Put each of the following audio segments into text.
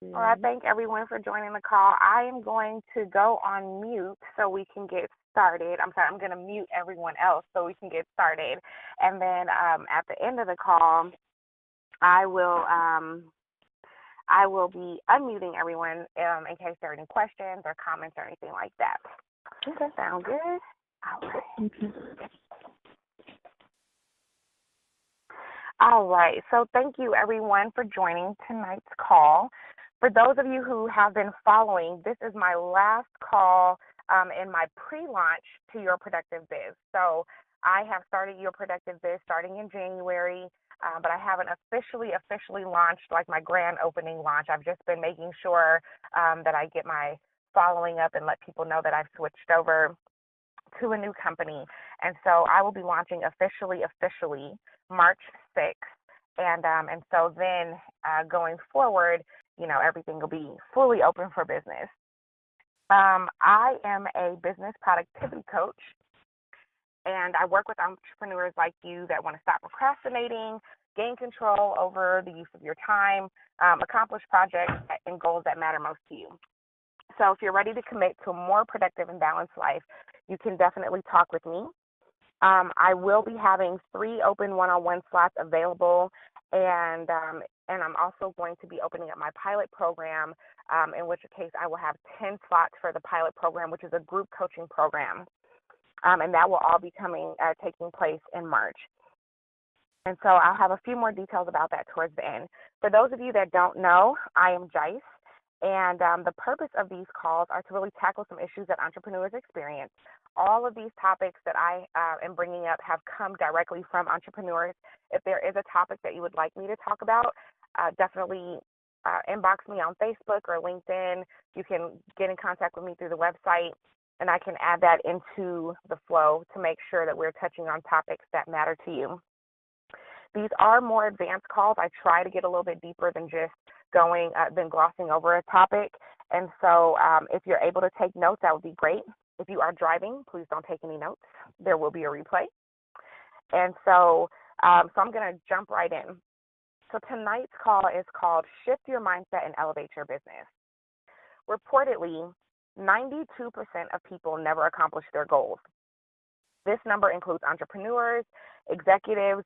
Well, I thank everyone for joining the call. I am going to go on mute so we can get started. I'm sorry, I'm going to mute everyone else so we can get started. And then at the end of the call, I will I will be unmuting everyone in case there are any questions or comments or anything like that. Okay. Sound good? All right. All right. So thank you, everyone, for joining tonight's call. For those of you who have been following, this is my last call in my pre-launch to Your Productive Biz. So I have started Your Productive Biz starting in January, but I haven't officially launched like my grand opening launch. I've just been making sure that I get my following up and let people know that I've switched over to a new company. And so I will be launching officially March 6th. And so then going forward, everything will be fully open for business. I am a business productivity coach, and I work with entrepreneurs like you that want to stop procrastinating, gain control over the use of your time, accomplish projects and goals that matter most to you. So if you're ready to commit to a more productive and balanced life, you can definitely talk with me. I will be having 3 open one-on-one slots available, and I'm also going to be opening up my pilot program, in which case I will have 10 slots for the pilot program, which is a group coaching program, and that will all be taking place in March. And so I'll have a few more details about that towards the end. For those of you that don't know, I am Jice. And the purpose of these calls are to really tackle some issues that entrepreneurs experience. All of these topics that I am bringing up have come directly from entrepreneurs. If there is a topic that you would like me to talk about, definitely inbox me on Facebook or LinkedIn. You can get in contact with me through the website, and I can add that into the flow to make sure that we're touching on topics that matter to you. These are more advanced calls. I try to get a little bit deeper than just than glossing over a topic. And so if you're able to take notes, that would be great. If you are driving, please don't take any notes. There will be a replay. And so I'm going to jump right in. So tonight's call is called Shift Your Mindset and Elevate Your Business. Reportedly, 92% of people never accomplish their goals. This number includes entrepreneurs, executives,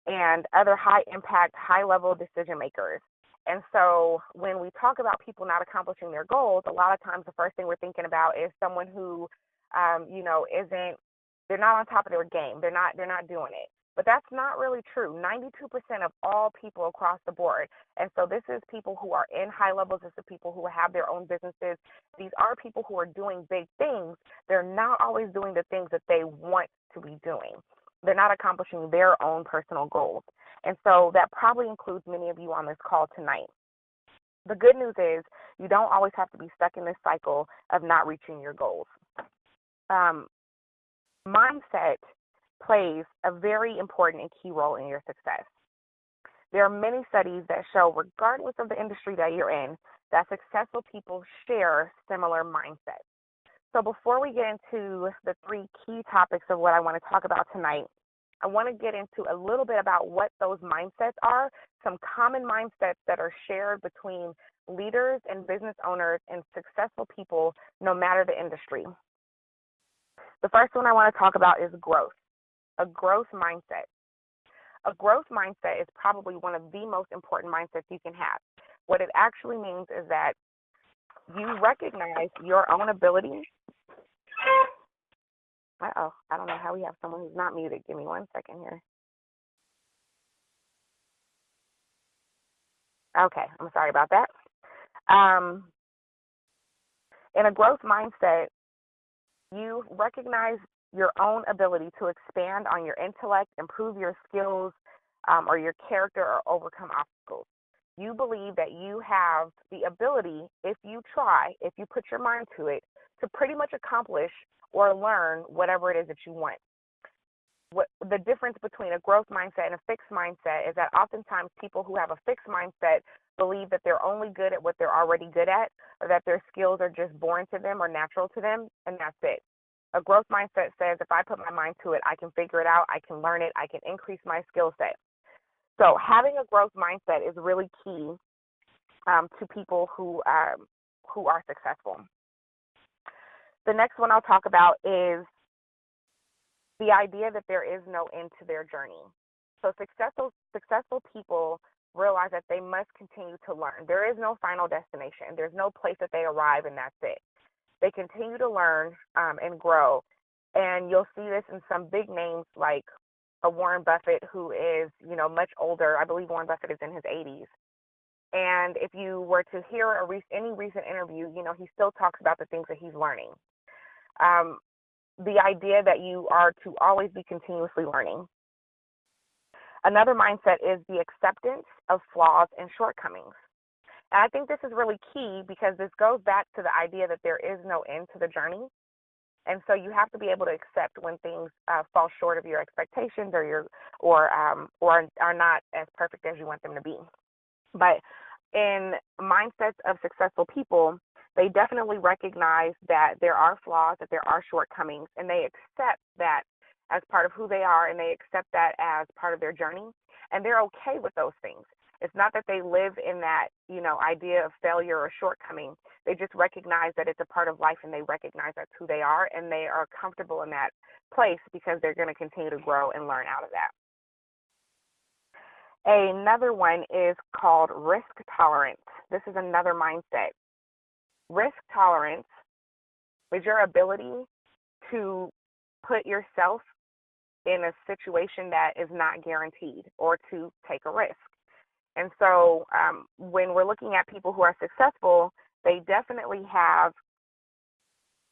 and other high-impact, high-level decision makers. And so when we talk about people not accomplishing their goals, a lot of times the first thing we're thinking about is someone who, they're not on top of their game. They're not doing it. But that's not really true. 92% of all people across the board. And so this is people who are in high levels. This is people who have their own businesses. These are people who are doing big things. They're not always doing the things that they want to be doing. They're not accomplishing their own personal goals. And so that probably includes many of you on this call tonight. The good news is you don't always have to be stuck in this cycle of not reaching your goals. Mindset plays a very important and key role in your success. There are many studies that show, regardless of the industry that you're in, that successful people share similar mindsets. So before we get into the 3 key topics of what I want to talk about tonight, I want to get into a little bit about what those mindsets are, some common mindsets that are shared between leaders and business owners and successful people, no matter the industry. The first one I want to talk about is growth, a growth mindset. A growth mindset is probably one of the most important mindsets you can have. What it actually means is that you recognize your own ability. I don't know how we have someone who's not muted. Give me 1 second here. Okay, I'm sorry about that. In a growth mindset, you recognize your own ability to expand on your intellect, improve your skills, or your character, or overcome obstacles. You believe that you have the ability, if you try, if you put your mind to it, to pretty much accomplish or learn whatever it is that you want. The difference between a growth mindset and a fixed mindset is that oftentimes people who have a fixed mindset believe that they're only good at what they're already good at, or that their skills are just born to them or natural to them, and that's it. A growth mindset says if I put my mind to it, I can figure it out, I can learn it, I can increase my skill set. So having a growth mindset is really key to people who are successful. The next one I'll talk about is the idea that there is no end to their journey. So successful people realize that they must continue to learn. There is no final destination. There's no place that they arrive and that's it. They continue to learn and grow. And you'll see this in some big names like a Warren Buffett, who is, much older. I believe Warren Buffett is in his 80s. And if you were to hear any recent interview, he still talks about the things that he's learning. The idea that you are to always be continuously learning. Another mindset is the acceptance of flaws and shortcomings. And I think this is really key because this goes back to the idea that there is no end to the journey. And so you have to be able to accept when things fall short of your expectations or are not as perfect as you want them to be. But in mindsets of successful people, they definitely recognize that there are flaws, that there are shortcomings, and they accept that as part of who they are, and they accept that as part of their journey, and they're okay with those things. It's not that they live in that, idea of failure or shortcoming. They just recognize that it's a part of life, and they recognize that's who they are, and they are comfortable in that place because they're going to continue to grow and learn out of that. Another one is called risk tolerance. This is another mindset. Risk tolerance is your ability to put yourself in a situation that is not guaranteed or to take a risk. And so when we're looking at people who are successful, they definitely have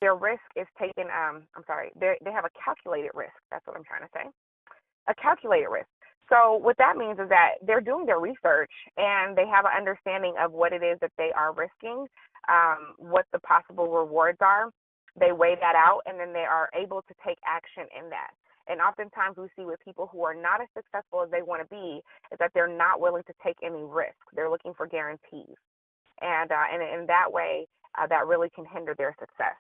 their risk is taken, they have a calculated risk. That's what I'm trying to say. A calculated risk. So what that means is that they're doing their research and they have an understanding of what it is that they are risking, what the possible rewards are. They weigh that out, and then they are able to take action in that. And oftentimes we see with people who are not as successful as they want to be is that they're not willing to take any risk. They're looking for guarantees. And in that way, that really can hinder their success.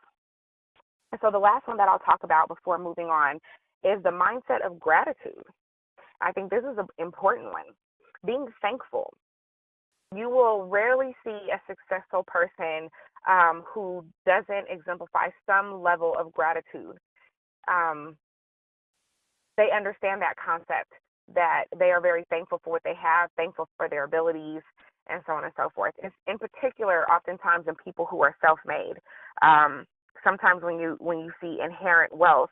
And so the last one that I'll talk about before moving on is the mindset of gratitude. I think this is an important one. Being thankful. You will rarely see a successful person who doesn't exemplify some level of gratitude. They understand that concept, that they are very thankful for what they have, thankful for their abilities, and so on and so forth. It's in particular, oftentimes in people who are self-made. Sometimes when you see inherent wealth,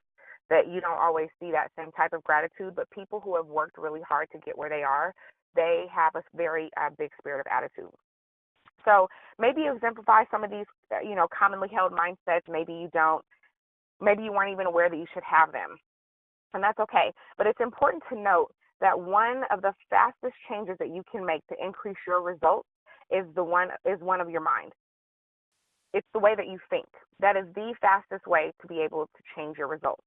that you don't always see that same type of gratitude, but people who have worked really hard to get where they are, they have a very big spirit of attitude. So maybe you exemplify some of these, commonly held mindsets. Maybe you don't. Maybe you weren't even aware that you should have them, and that's okay. But it's important to note that one of the fastest changes that you can make to increase your results is one of your mind. It's the way that you think. That is the fastest way to be able to change your results.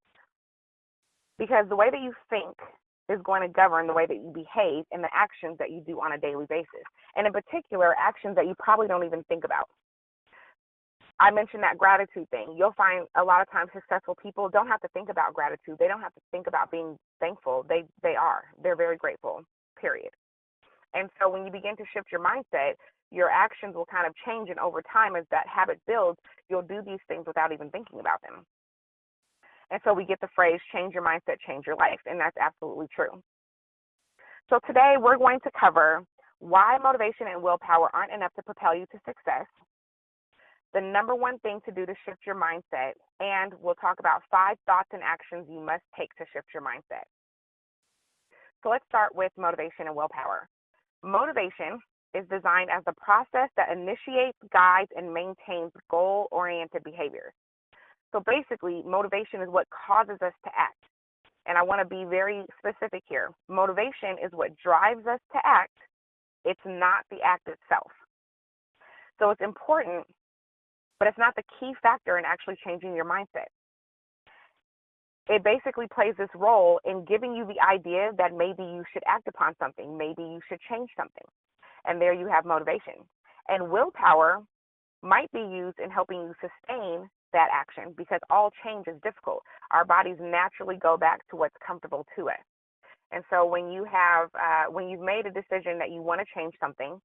Because the way that you think is going to govern the way that you behave and the actions that you do on a daily basis. And in particular, actions that you probably don't even think about. I mentioned that gratitude thing. You'll find a lot of times successful people don't have to think about gratitude. They don't have to think about being thankful. They are. They're very grateful, period. And so when you begin to shift your mindset, your actions will kind of change. And over time, as that habit builds, you'll do these things without even thinking about them. And so we get the phrase, change your mindset, change your life. And that's absolutely true. So today we're going to cover why motivation and willpower aren't enough to propel you to success, the number one thing to do to shift your mindset, and we'll talk about 5 thoughts and actions you must take to shift your mindset. So let's start with motivation and willpower. Motivation is designed as the process that initiates, guides, and maintains goal-oriented behaviors. So basically, motivation is what causes us to act. And I want to be very specific here. Motivation is what drives us to act. It's not the act itself. So it's important, but it's not the key factor in actually changing your mindset. It basically plays this role in giving you the idea that maybe you should act upon something, maybe you should change something. And there you have motivation. And willpower might be used in helping you sustain that action, because all change is difficult. Our bodies naturally go back to what's comfortable to us. And so when you've made a decision that you want to change something,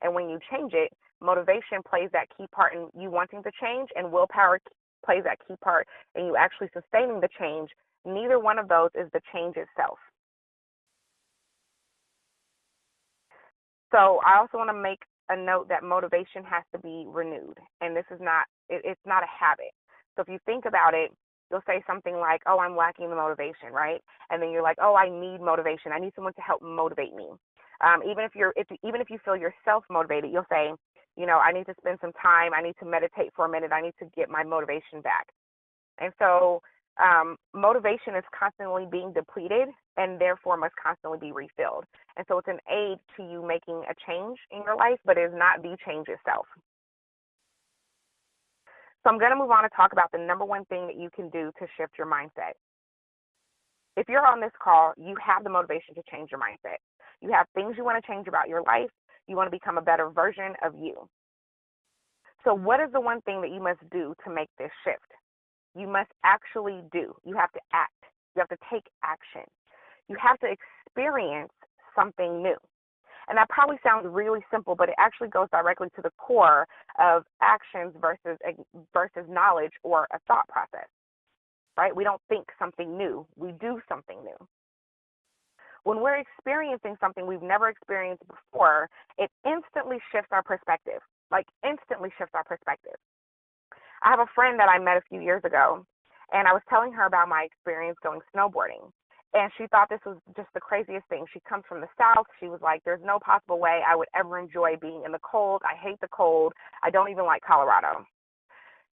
And when you change it, motivation plays that key part in you wanting to change, and willpower plays that key part in you actually sustaining the change. Neither one of those is the change itself. So I also want to make a note that motivation has to be renewed, and this is not it's not a habit. So if you think about it, you'll say something like, "Oh, I'm lacking the motivation," right? And then you're like, "Oh, I need motivation. I need someone to help motivate me." Even if you feel yourself motivated, you'll say, "I need to spend some time. I need to meditate for a minute. I need to get my motivation back." And so motivation is constantly being depleted and therefore must constantly be refilled. And so it's an aid to you making a change in your life, but it is not the change itself. So I'm going to move on to talk about the number one thing that you can do to shift your mindset. If you're on this call, you have the motivation to change your mindset. You have things you want to change about your life. You want to become a better version of you. So what is the one thing that you must do to make this shift? You must actually do. You have to act. You have to take action. You have to experience something new. And that probably sounds really simple, but it actually goes directly to the core of actions versus knowledge or a thought process, right? We don't think something new. We do something new. When we're experiencing something we've never experienced before, it instantly shifts our perspective, instantly shifts our perspective. I have a friend that I met a few years ago, and I was telling her about my experience going snowboarding. And she thought this was just the craziest thing. She comes from the South. She was like, there's no possible way I would ever enjoy being in the cold. I hate the cold. I don't even like Colorado.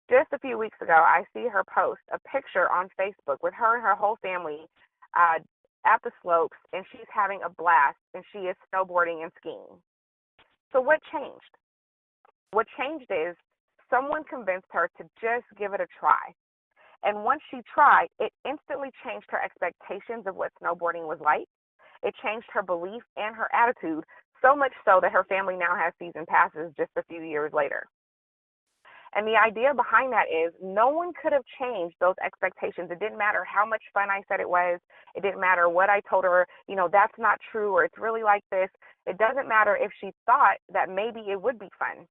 Just a few weeks ago, I see her post a picture on Facebook with her and her whole family at the slopes, and she's having a blast, and she is snowboarding and skiing. So what changed? What changed is someone convinced her to just give it a try. And once she tried, it instantly changed her expectations of what snowboarding was like. It changed her belief and her attitude, so much so that her family now has season passes just a few years later. And the idea behind that is no one could have changed those expectations. It didn't matter how much fun I said it was. It didn't matter what I told her, that's not true, or it's really like this. It doesn't matter if she thought that maybe it would be fun.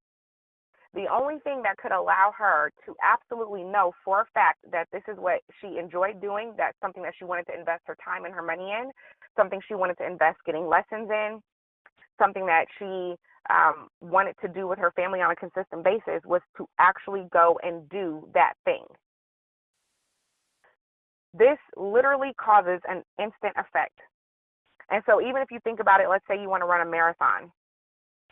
The only thing that could allow her to absolutely know for a fact that this is what she enjoyed doing, that's something that she wanted to invest her time and her money in, something she wanted to invest getting lessons in, something that she wanted to do with her family on a consistent basis, was to actually go and do that thing. This literally causes an instant effect. And so even if you think about it, let's say you want to run a marathon.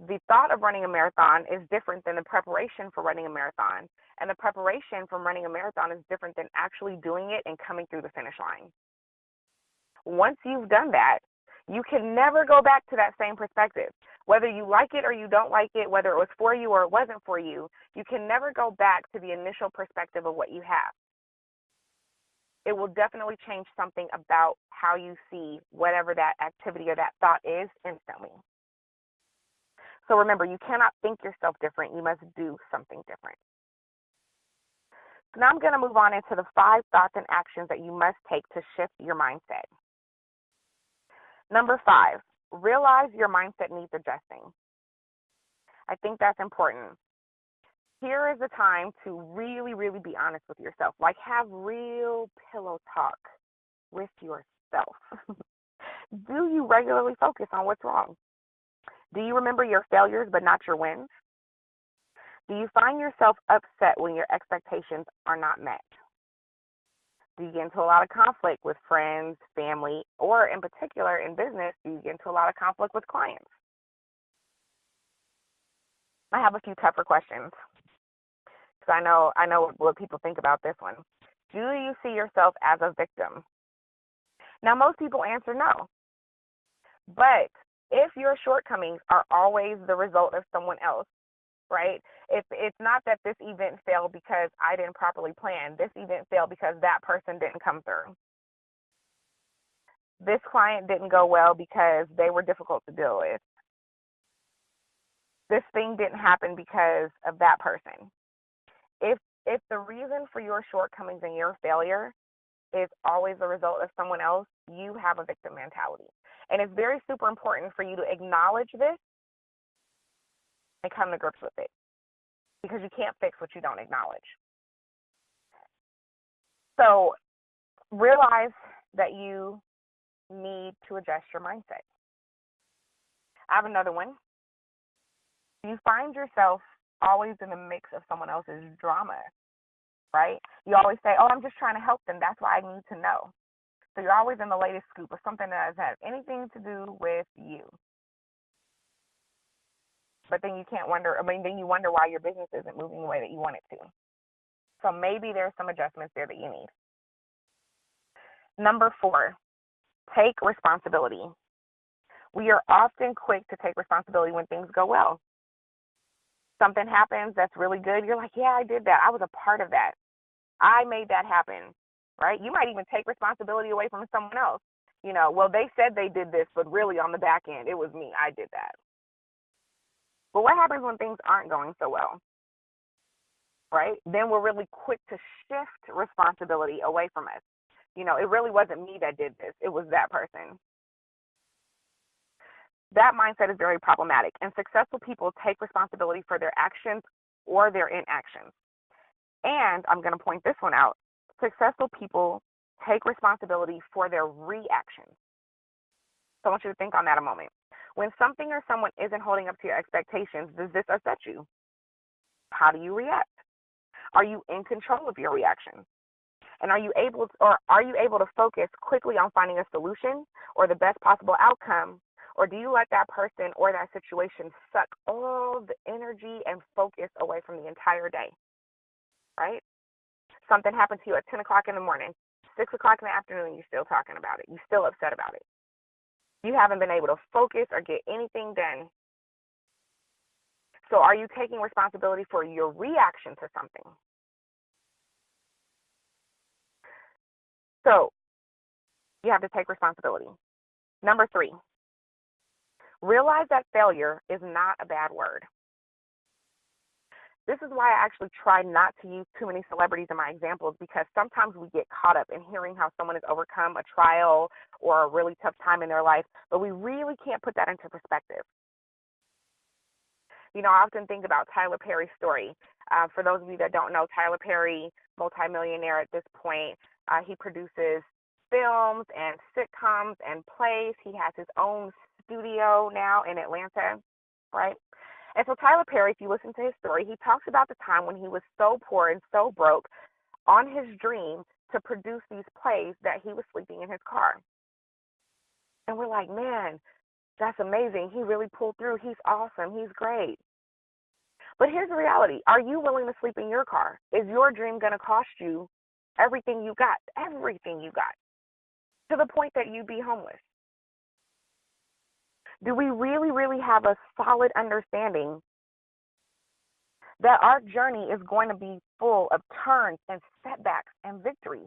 The thought of running a marathon is different than the preparation for running a marathon. And the preparation from running a marathon is different than actually doing it and coming through the finish line. Once you've done that, you can never go back to that same perspective. Whether you like it or you don't like it, whether it was for you or it wasn't for you, you can never go back to the initial perspective of what you have. It will definitely change something about how you see whatever that activity or that thought is instantly. So remember, you cannot think yourself different. You must do something different. So now I'm going to move on into the 5 thoughts and actions that you must take to shift your mindset. Number 5, realize your mindset needs adjusting. I think that's important. Here is the time to really, really be honest with yourself. Have real pillow talk with yourself. Do you regularly focus on what's wrong? Do you remember your failures but not your wins? Do you find yourself upset when your expectations are not met? Do you get into a lot of conflict with friends, family, or in particular in business, do you get into a lot of conflict with clients? I have a few tougher questions because I know what people think about this one. Do you see yourself as a victim? Now, most people answer no. But if your shortcomings are always the result of someone else, right? It's not that this event failed because I didn't properly plan. This event failed because that person didn't come through. This client didn't go well because they were difficult to deal with. This thing didn't happen because of that person. If the reason for your shortcomings and your failure is always the result of someone else, you have a victim mentality. And it's very super important for you to acknowledge this and come to grips with it, because you can't fix what you don't acknowledge. So realize that you need to adjust your mindset. I have another one. You find yourself always in the mix of someone else's drama, right? You always say, oh, I'm just trying to help them. That's why I need to know. So you're always in the latest scoop of something that doesn't have anything to do with you. But then you then you wonder why your business isn't moving the way that you want it to. So maybe there's some adjustments there that you need. Number 4, take responsibility. We are often quick to take responsibility when things go well. Something happens that's really good. You're like, yeah, I did that. I was a part of that. I made that happen, right? You might even take responsibility away from someone else. Well, they said they did this, but really on the back end, it was me. I did that. But what happens when things aren't going so well, right? Then we're really quick to shift responsibility away from us. It really wasn't me that did this. It was that person. That mindset is very problematic, and successful people take responsibility for their actions or their inactions. And I'm going to point this one out. Successful people take responsibility for their reactions. So I want you to think on that a moment. When something or someone isn't holding up to your expectations, does this upset you? How do you react? Are you in control of your reaction? And are you able to focus quickly on finding a solution or the best possible outcome? Or do you let that person or that situation suck all the energy and focus away from the entire day? Right? Something happened to you at 10 o'clock in the morning, 6 o'clock in the afternoon, you're still talking about it. You're still upset about it. You haven't been able to focus or get anything done. So are you taking responsibility for your reaction to something? So you have to take responsibility. Number 3, realize that failure is not a bad word. This is why I actually try not to use too many celebrities in my examples, because sometimes we get caught up in hearing how someone has overcome a trial or a really tough time in their life, but we really can't put that into perspective. I often think about Tyler Perry's story. For those of you that don't know, Tyler Perry, multimillionaire at this point, he produces films and sitcoms and plays. He has his own studio now in Atlanta, right? And so Tyler Perry, if you listen to his story, he talks about the time when he was so poor and so broke on his dream to produce these plays that he was sleeping in his car. And we're like, man, that's amazing. He really pulled through. He's awesome. He's great. But here's the reality. Are you willing to sleep in your car? Is your dream going to cost you everything you got, to the point that you'd be homeless? Do we really, really have a solid understanding that our journey is going to be full of turns and setbacks and victories?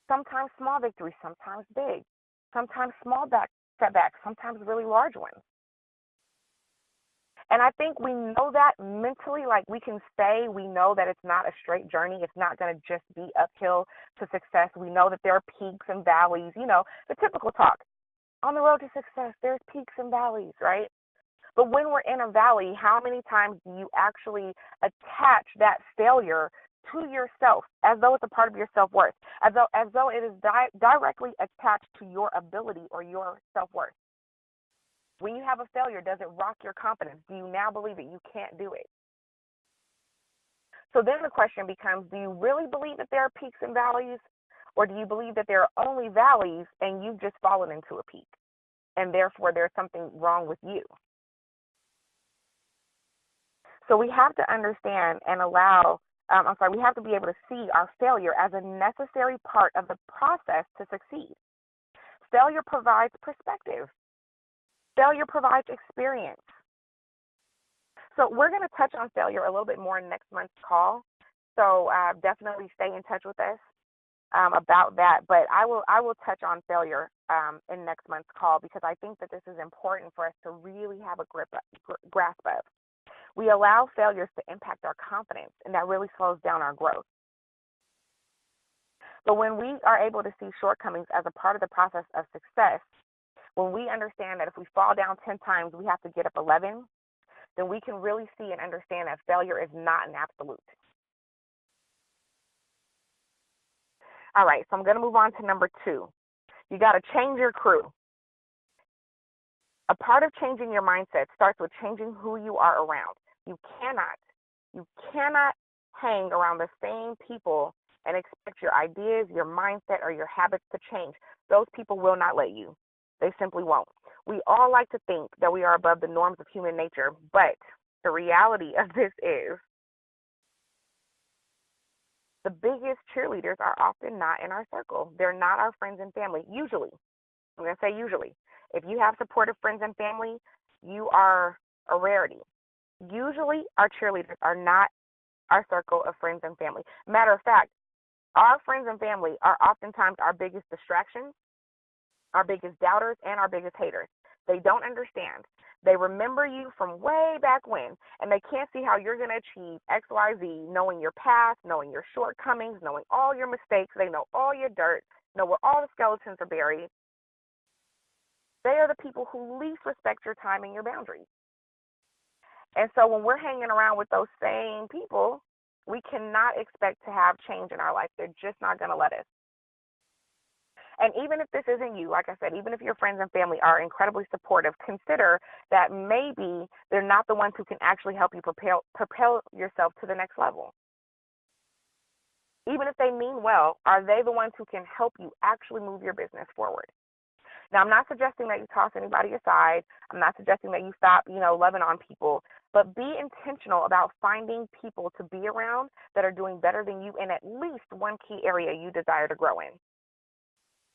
Sometimes small victories, sometimes big, sometimes small setbacks, sometimes really large ones. And I think we know that mentally, like we can say we know that it's not a straight journey. It's not going to just be uphill to success. We know that there are peaks and valleys, the typical talk. On the road to success, there's peaks and valleys, right? But when we're in a valley, how many times do you actually attach that failure to yourself as though it's a part of your self-worth, as though it is directly attached to your ability or your self-worth? When you have a failure, does it rock your confidence? Do you now believe that you can't do it? So then the question becomes, do you really believe that there are peaks and valleys? Or do you believe that there are only valleys and you've just fallen into a peak, and therefore there's something wrong with you? So we have to understand and we have to be able to see our failure as a necessary part of the process to succeed. Failure provides perspective. Failure provides experience. So we're going to touch on failure a little bit more in next month's call. So definitely stay in touch with us about that. But I will touch on failure in next month's call, because I think that this is important for us to really have a grasp of. We allow failures to impact our confidence, and that really slows down our growth. But when we are able to see shortcomings as a part of the process of success, when we understand that if we fall down 10 times, we have to get up 11, then we can really see and understand that failure is not an absolute. All right, so I'm going to move on to number 2. You got to change your crew. A part of changing your mindset starts with changing who you are around. You cannot hang around the same people and expect your ideas, your mindset, or your habits to change. Those people will not let you. They simply won't. We all like to think that we are above the norms of human nature, but the reality of this is the biggest cheerleaders are often not in our circle. They're not our friends and family, usually. I'm going to say usually. If you have supportive friends and family, you are a rarity. Usually, our cheerleaders are not our circle of friends and family. Matter of fact, our friends and family are oftentimes our biggest distractions, our biggest doubters, and our biggest haters. They don't understand. They remember you from way back when, and they can't see how you're going to achieve X, Y, Z, knowing your past, knowing your shortcomings, knowing all your mistakes. They know all your dirt, know where all the skeletons are buried. They are the people who least respect your time and your boundaries. And so when we're hanging around with those same people, we cannot expect to have change in our life. They're just not going to let us. And even if this isn't you, like I said, even if your friends and family are incredibly supportive, consider that maybe they're not the ones who can actually help you propel yourself to the next level. Even if they mean well, are they the ones who can help you actually move your business forward? Now, I'm not suggesting that you toss anybody aside. I'm not suggesting that you stop, loving on people. But be intentional about finding people to be around that are doing better than you in at least one key area you desire to grow in.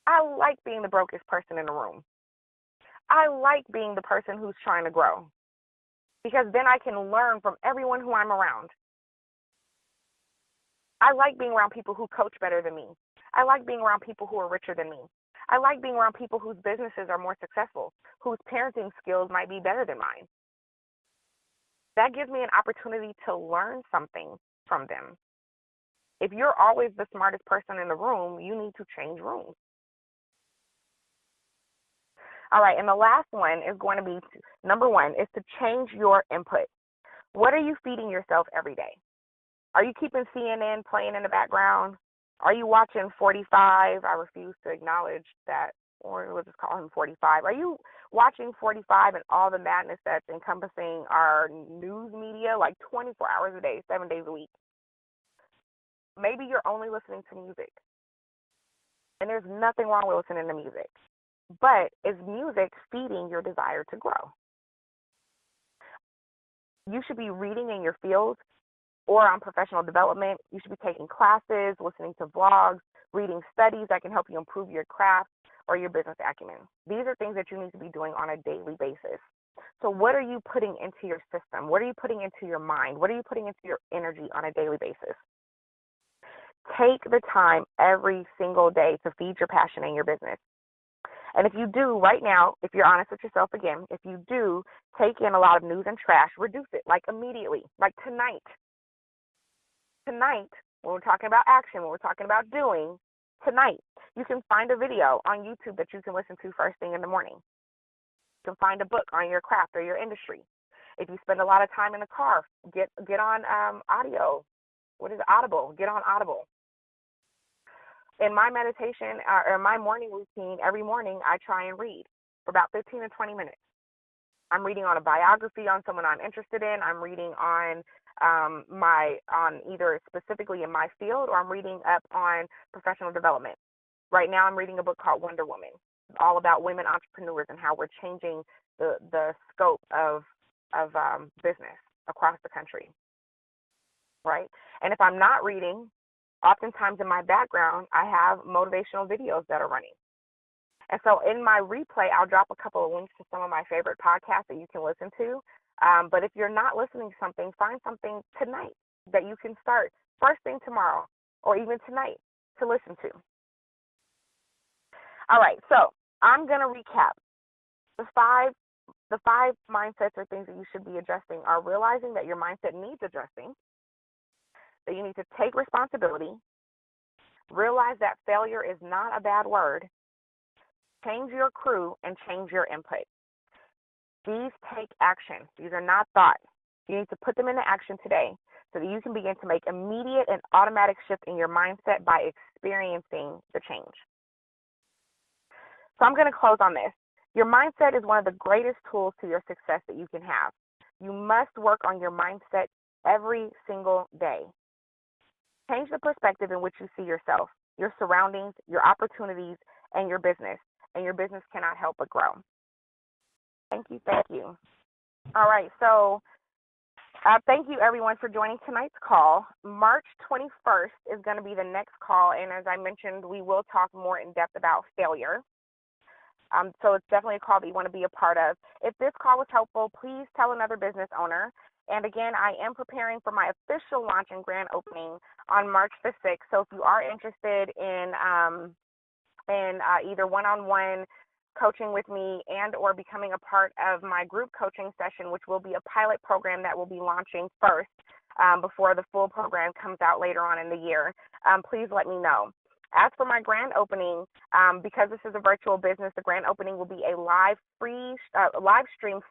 I like being the brokest person in the room. I like being the person who's trying to grow because then I can learn from everyone who I'm around. I like being around people who coach better than me. I like being around people who are richer than me. I like being around people whose businesses are more successful, whose parenting skills might be better than mine. That gives me an opportunity to learn something from them. If you're always the smartest person in the room, you need to change rooms. All right, and the last one is going to be, number 1, is to change your input. What are you feeding yourself every day? Are you keeping CNN playing in the background? Are you watching 45? I refuse to acknowledge that, or we'll just call him 45. Are you watching 45 and all the madness that's encompassing our news media, like 24 hours a day, 7 days a week? Maybe you're only listening to music, and there's nothing wrong with listening to music. But is music feeding your desire to grow? You should be reading in your field or on professional development. You should be taking classes, listening to vlogs, reading studies that can help you improve your craft or your business acumen. These are things that you need to be doing on a daily basis. So what are you putting into your system? What are you putting into your mind? What are you putting into your energy on a daily basis? Take the time every single day to feed your passion in your business. And if you do right now, if you're honest with yourself again, if you do take in a lot of news and trash, reduce it, like immediately, like tonight. Tonight, when we're talking about action, when we're talking about doing, tonight, you can find a video on YouTube that you can listen to first thing in the morning. You can find a book on your craft or your industry. If you spend a lot of time in the car, get on audio. What is it? Audible. Get on Audible. In my meditation or my morning routine, every morning I try and read for about 15 to 20 minutes. I'm reading on a biography on someone I'm interested in. I'm reading on either specifically in my field, or I'm reading up on professional development. Right now I'm reading a book called Wonder Woman, all about women entrepreneurs and how we're changing the scope of business across the country, right? And if I'm not reading, oftentimes in my background, I have motivational videos that are running. And so in my replay, I'll drop a couple of links to some of my favorite podcasts that you can listen to. But if you're not listening to something, find something tonight that you can start first thing tomorrow or even tonight to listen to. All right, so I'm going to recap. The five mindsets or things that you should be addressing are realizing that your mindset needs addressing, that you need to take responsibility, realize that failure is not a bad word, change your crew, and change your input. These take action. These are not thought. You need to put them into action today so that you can begin to make immediate and automatic shift in your mindset by experiencing the change. So I'm going to close on this. Your mindset is one of the greatest tools to your success that you can have. You must work on your mindset every single day. Change the perspective in which you see yourself, your surroundings, your opportunities, and your business cannot help but grow. Thank you. Thank you. All right. So thank you, everyone, for joining tonight's call. March 21st is going to be the next call. And as I mentioned, we will talk more in depth about failure. So it's definitely a call that you want to be a part of. If this call was helpful, please tell another business owner. And again, I am preparing for my official launch and grand opening on March the 6th. So if you are interested in either one-on-one coaching with me and or becoming a part of my group coaching session, which will be a pilot program that will be launching first before the full program comes out later on in the year, please let me know. As for my grand opening, because this is a virtual business, the grand opening will be a live stream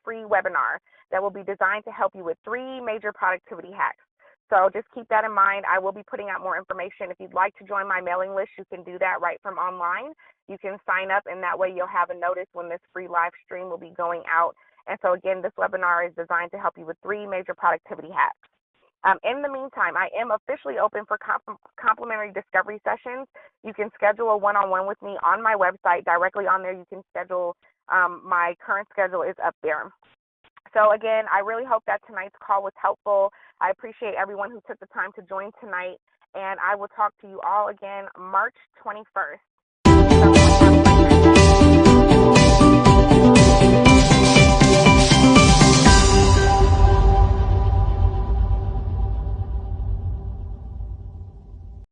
free webinar that will be designed to help you with 3 major productivity hacks. So just keep that in mind. I will be putting out more information. If you'd like to join my mailing list, you can do that right from online. You can sign up, and that way you'll have a notice when this free live stream will be going out. And so again, this webinar is designed to help you with 3 major productivity hacks. In the meantime, I am officially open for complimentary discovery sessions. You can schedule a one-on-one with me on my website. Directly on there, you can schedule. My current schedule is up there. So again, I really hope that tonight's call was helpful. I appreciate everyone who took the time to join tonight, and I will talk to you all again March 21st.